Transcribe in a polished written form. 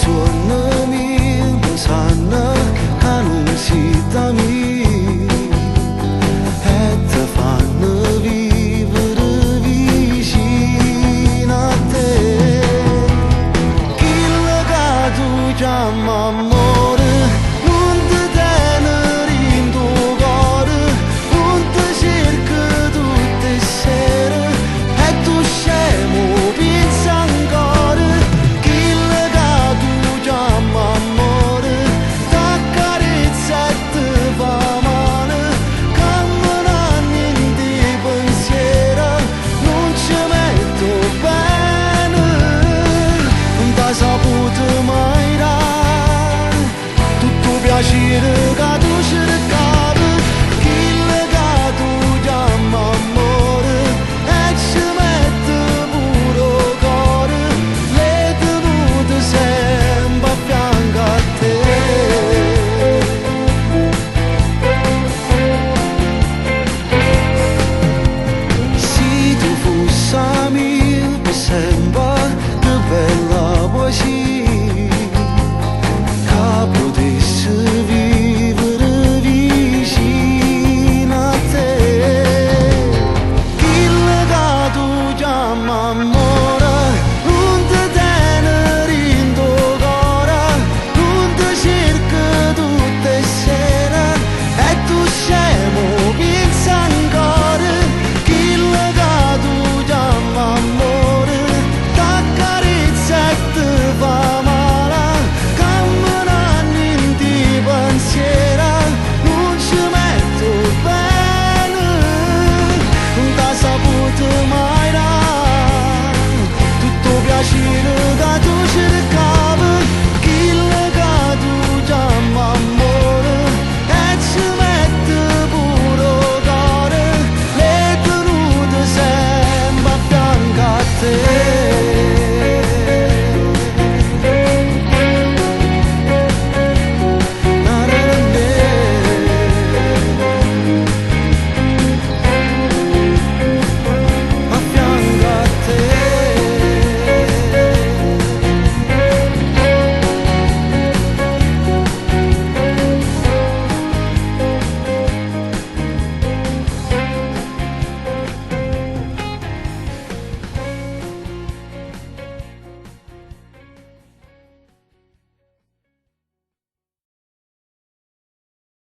suonami sana canusitami e te fanno vivere vicino a te. Chi lo che tu chiama amore non ti tenere in tuo cuore, non ti cerca tutte le sere e tu scemo pensa ancora. Chi lo che tu chiama amore t'accarezza e ti fa male, che non ha niente di pensiero, non ci metto bene, non t'ha saputo mai dare tutto piacere che tu cercavi. Chi lo che tu chiama amore e ci mette pure cuore, le tenute sempre a fianco a te. Se tu fossi mia per sempre, che bella poesia